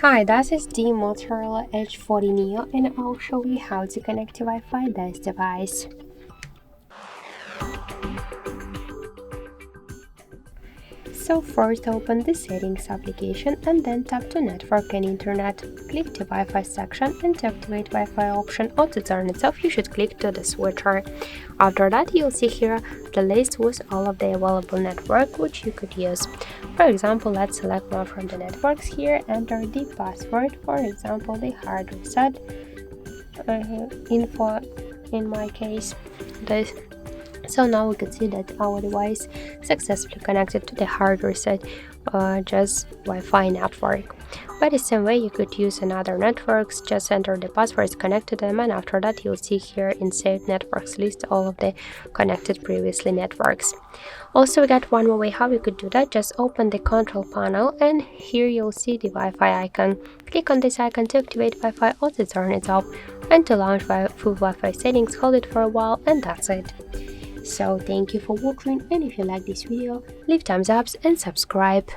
Hi, this is the Motorola Edge 40 Neo and I'll show you how to connect to Wi-Fi this device. So first open the settings application and then tap to network and internet. Click the Wi-Fi section and to activate Wi-Fi option or to turn it off you should click to the switcher. After that you'll see here the list with all of the available network which you could use. For example, let's select one from the networks here, enter the password, for example the hard reset info in my case. So now we can see that our device successfully connected to the hard reset just Wi-Fi network. By the same way, you could use another networks, just enter the passwords, connect to them, and after that you'll see here in saved networks list all of the connected previously networks. Also, we got one more way how you could do that. Just open the control panel and here you'll see the Wi-Fi icon. Click on this icon to activate Wi-Fi or to turn it off, and to launch full Wi-Fi settings, hold it for a while and that's it. So thank you for watching, and if you like this video, leave thumbs up and subscribe.